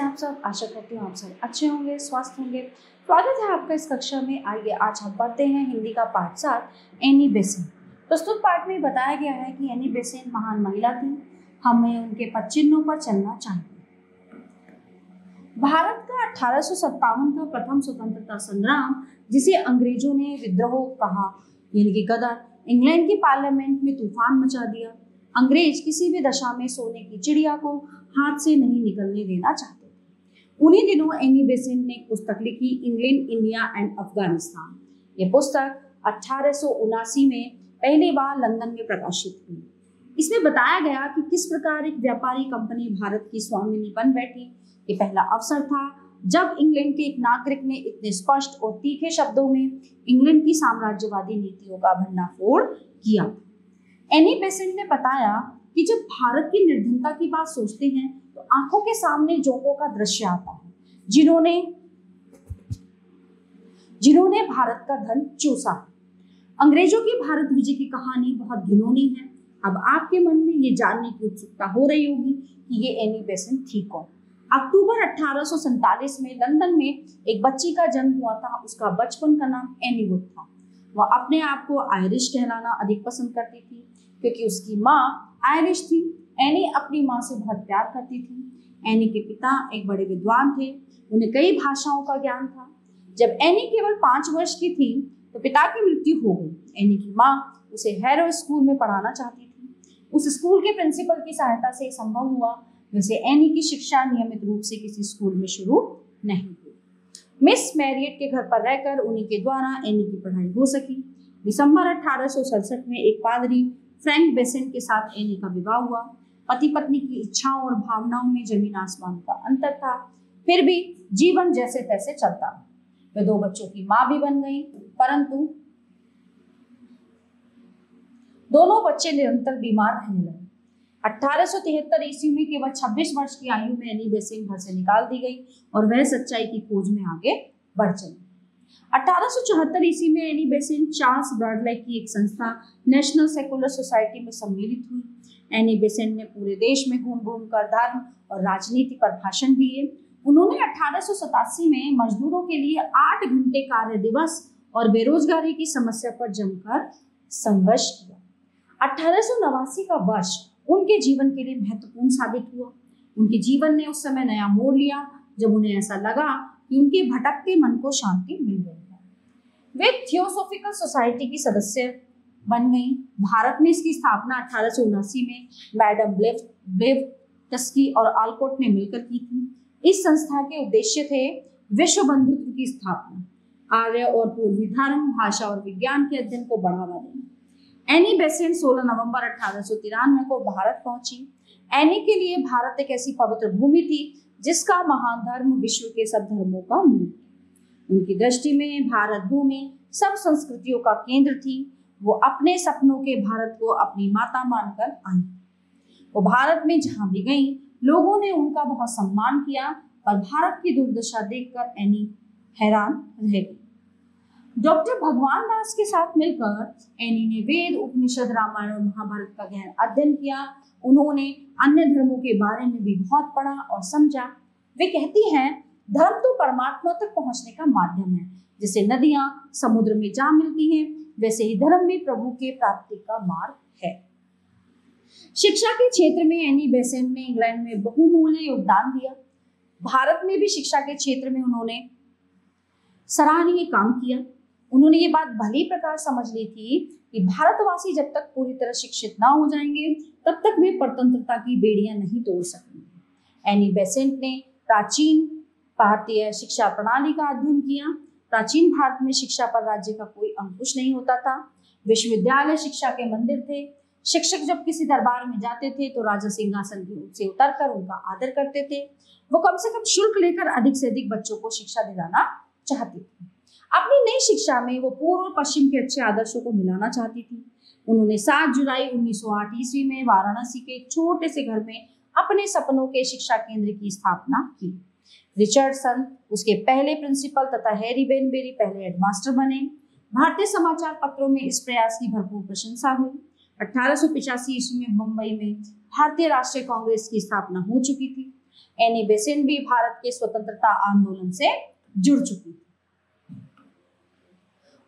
आप सब? आशा करती हूँ आप सब अच्छे होंगे, स्वस्थ होंगे। स्वागत है आपका इस कक्षा में। आइए आज हम पढ़ते हैं हिंदी का पाठ 7 एनी बेसेंट। प्रस्तुत पाठ में बताया गया है कि एनी बेसेंट महान महिला थी। हमें उनके पद चिन्हों पर चलना चाहिए। भारत का 1857 का प्रथम स्वतंत्रता संग्राम, जिसे अंग्रेजों ने विद्रोह कहा यानी कि गदर, इंग्लैंड की पार्लियामेंट में तूफान मचा दिया। अंग्रेज किसी भी दशा में सोने की चिड़िया को हाथ से नहीं निकलने देना चाहते थे। उन्हीं दिनों एनी बेसेंट ने एक पुस्तक लिखी, इंग्लैंड, इंडिया एंड अफगानिस्तान। ये पुस्तक 1879 में पहली बार लंदन में प्रकाशित हुई। इसमें बताया गया कि किस प्रकार एक व्यापारी कंपनी भारत की स्वामिनी बन बैठी। ये पहला अवसर था जब इंग्लैंड के एक नागरिक ने इतने स्पष्ट और तीखे शब्दों में इंग्लैंड की साम्राज्यवादी नीतियों का भंडाफोड़ किया। एनी बेसेंट ने बताया कि जब भारत की निर्धनता की बात सोचते हैं तो आंखों के सामने जोकों का दृश्य आता है, जिन्होंने भारत का धन चूसा। अंग्रेजों की भारत विजय की कहानी बहुत घिनौनी है। अब आपके मन में ये जानने की उत्सुकता हो रही होगी कि ये एनी बेसेंट थी कौन। अक्टूबर 1847 में लंदन में एक बच्ची का जन्म हुआ था। उसका बचपन का नाम एनी वुड था। वह अपने आप को आयरिश कहलाना अधिक पसंद करती थी क्योंकि उसकी माँ आयरिश थी। एनी अपनी माँ से बहुत प्यार करती थी। एनी के पिता एक बड़े विद्वान थे। उन्हें कई भाषाओं का ज्ञान था। जब एनी केवल 5 वर्ष की थी तो पिता की मृत्यु हो गई। एनी की माँ उसे हैरो स्कूल में पढ़ाना चाहती थी। उस स्कूल के प्रिंसिपल की सहायता से संभव हुआ। वैसे एनी की शिक्षा नियमित रूप से किसी स्कूल में शुरू नहीं हुई। मिस मैरियट के घर पर रहकर उन्हीं के द्वारा एनी की पढ़ाई हो सकी। दिसंबर 1867 में एक पादरी फ्रैंक बेसेंट के साथ एनी का विवाह हुआ। पति पत्नी की इच्छाओं और भावनाओं में जमीन आसमान का अंतर था, फिर भी जीवन जैसे तैसे चलता। वे 2 बच्चों की मां भी बन गई, परंतु दोनों बच्चे निरंतर बीमार रहने लगे। 1873 ईस्वी में केवल 26 वर्ष की आयु में एनी बेसेंट घर से निकाल दी गई और वह सच्चाई की खोज में आगे बढ़ चली। 1874 ईस्वी में एनी बेसेंट चार्ल्स ब्रॉडलाइक की एक संस्था नेशनल सेकुलर सोसाइटी में सम्मिलित हुई। एनी बेसेंट ने पूरे देश में घूम घूम कर धर्म और राजनीति पर भाषण दिए। उन्होंने 1887 में मजदूरों के लिए 8 घंटे कार्य दिवस और बेरोजगारी की समस्या पर जमकर संघर्ष किया। 1889 का वर्ष उनके जीवन के लिए महत्वपूर्ण साबित हुआ। उनके जीवन ने उस समय नया मोड़ लिया जब उन्हें ऐसा लगा कि उनके भटकते मन को शांति मिल गई है। वे थियोसॉफिकल सोसाइटी की सदस्य बन गई। भारत में इसकी स्थापना 1879 में मैडम ब्लेवत्स्की और आलकोट ने मिलकर की थी। इस संस्था के उद्देश्य थे विश्व बंधुत्व की स्थापना, आर्य और पूर्वी धर्म, भाषा और विज्ञान के अध्ययन को बढ़ावा देना। एनी बेसेंट 16 नवंबर 1893 को भारत पहुंची। एनी के लिए भारत एक ऐसी पवित्र भूमि थी जिसका महान धर्म विश्व के सब धर्मों का मूल था। उनकी दृष्टि में भारत भूमि सब संस्कृतियों का केंद्र थी। वो अपने सपनों के भारत को अपनी माता मानकर आई। वो भारत में जहां भी गई लोगों ने उनका बहुत सम्मान किया, पर भारत की दुर्दशा देखकर एनी हैरान रह गई। डॉक्टर भगवान दास के साथ मिलकर एनी ने वेद, उपनिषद, रामायण और महाभारत का गहन अध्ययन किया। उन्होंने अन्य धर्मों के बारे में भी बहुत पढ़ा और समझा। वे कहती हैं, धर्म तो परमात्मा तक पहुंचने का माध्यम है। जैसे नदियां समुद्र में जा मिलती हैं, वैसे ही धर्म भी प्रभु के प्राप्ति का मार्ग है। शिक्षा के क्षेत्र में एनी बेसेंट ने इंग्लैंड में बहुमूल्य योगदान दिया। भारत में भी शिक्षा के क्षेत्र में उन्होंने सराहनीय काम किया। उन्होंने ये बात भली प्रकार समझ ली थी कि भारतवासी जब तक पूरी तरह शिक्षित ना हो जाएंगे तब तक वे परतंत्रता की बेड़ियां नहीं तोड़ सकेंगे। एनी बेसेंट ने प्राचीन भारतीय शिक्षा प्रणाली का अध्ययन किया। प्राचीन भारत में शिक्षा पर राज्य का कोई अंकुश नहीं होता था। विश्वविद्यालय शिक्षा के मंदिर थे। शिक्षक जब किसी दरबार में जाते थे तो राजा सिंहासन से उतरकर उनका आदर करते थे। वो कम से कम शुल्क लेकर अधिक से अधिक बच्चों को शिक्षा दिलाना चाहती थी। अपनी नई शिक्षा में वो पूर्व और पश्चिम के अच्छे आदर्शों को मिलाना चाहती थी। उन्होंने 7 जुलाई 1908 ईस्वी में वाराणसी के एक छोटे से घर में अपने सपनों के शिक्षा केंद्र की स्थापना की। रिचर्डसन उसके पहले प्रिंसिपल तथा हैरी बेनबेरी पहले हेडमास्टर बने। भारतीय समाचार पत्रों में इस प्रयास की भरपूर प्रशंसा हुई। 1885 ईस्वी में मुंबई में भारतीय राष्ट्रीय कांग्रेस की स्थापना हो चुकी थी। एनी बेसेंट भी भारत के स्वतंत्रता आंदोलन से जुड़ चुकी थी।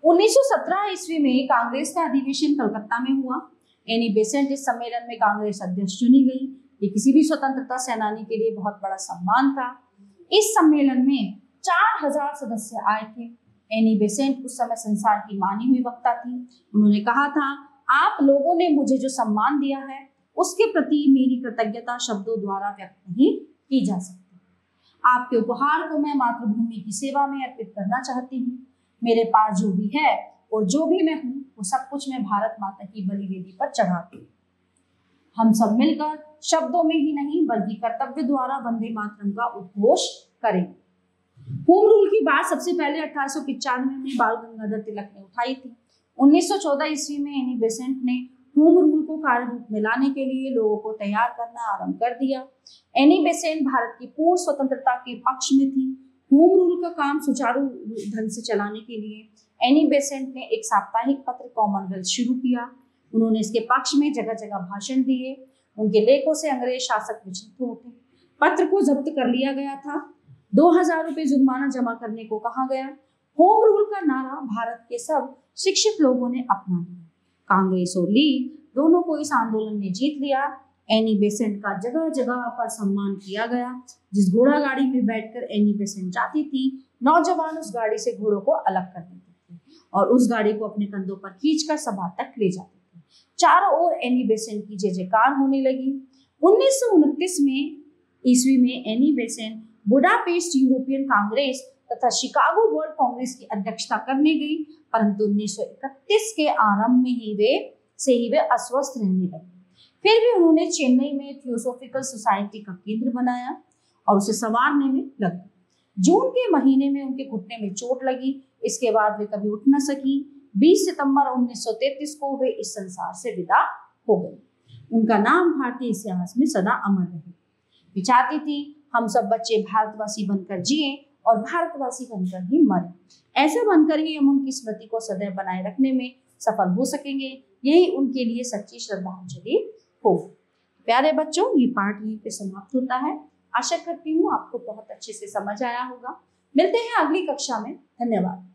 1917 ईस्वी में कांग्रेस का अधिवेशन कलकत्ता में हुआ। एनी बेसेंट इस सम्मेलन में कांग्रेस अध्यक्ष चुनी गई। ये किसी भी स्वतंत्रता सेनानी के लिए बहुत बड़ा सम्मान था। इस सम्मेलन में 4000 सदस्य आए थे। एनी बेसेंट उस समय संसार की मानी हुई वक्ता थी। उन्होंने कहा था, आप लोगों ने मुझे जो सम्मान दिया है उसके प्रति मेरी कृतज्ञता शब्दों द्वारा व्यक्त नहीं की जा सकती। आपके उपहार को मैं मातृभूमि की सेवा में अर्पित करना चाहती हूँ। मेरे पास जो भी है और जो भी मैं हूँ वो सब कुछ मैं भारत माता की बलिवेदी पर चढ़ाती हूँ। हम सब मिलकर शब्दों में ही नहीं बल्कि कर्तव्य द्वारा वंदे मातरम का उद्घोष करेंगे। होम रूल की बात सबसे पहले 1895 में बाल गंगाधर तिलक ने उठाई थी। 1914 ईस्वी में एनी बेसेंट ने होम रूल को कार्य रूप में लाने के लिए लोगों को तैयार करना आरंभ कर दिया। एनी बेसेंट भारत की पूर्ण स्वतंत्रता के पक्ष में थी। होम रूल का काम सुचारू ढंग से चलाने के लिए एनी बेसेंट ने एक साप्ताहिक पत्र कॉमनवेल्थ शुरू किया। उन्होंने इसके पक्ष में जगह जगह भाषण दिए। उनके लेखों से अंग्रेज शासक विचलित होते। पत्र को जब्त कर लिया गया था। 2000 रुपए जुर्माना जमा करने को कहा गया। होम रूल का नारा भारत के सब शिक्षित लोगों ने अपना लिया। कांग्रेस और लीग दोनों को इस आंदोलन ने जीत लिया। एनी बेसेंट का जगह जगह पर सम्मान किया गया। जिस घोड़ा गाड़ी में बैठकर एनी बेसेंट जाती थी, नौजवान उस गाड़ी से घोड़ों को अलग कर देते थे और उस गाड़ी को अपने कंधों पर खींचकर सभा तक ले जाते थे। चारों ओर एनी बेसेंट की जय जयकार होने लगी। 1929 में ईस्वी में Annie Besant Budapest European Congress तथा शिकागो वर्ल्ड कांग्रेस की अध्यक्षता करने गई, परंतु 1931 के आरंभ में ही वे अस्वस्थ रहने लगे। फिर भी उन्होंने चेन्नई में थियोसॉफिकल सोसाइटी का केंद्र बनाया और उसे संवारने में लग गए। जून के महीने में उनके घुटने में चोट लगी। इसके बाद वे कभी उठ न सकी। 20 सितंबर 1933 को वे इस संसार से विदा हो गए। उनका नाम भारतीय इतिहास में सदा अमर रहे। वे चाहती थी हम सब बच्चे भारतवासी बनकर जिए और भारतवासी बनकर ही मरे। ऐसा बनकर ही हम उनकी स्मृति को सदैव बनाए रखने में सफल हो सकेंगे। यही उनके लिए सच्ची श्रद्धांजलि होगी। प्यारे बच्चों, ये पाठ यहीं पे समाप्त होता है। आशा करती हूँ आपको बहुत अच्छे से समझ आया होगा। मिलते हैं अगली कक्षा में। धन्यवाद।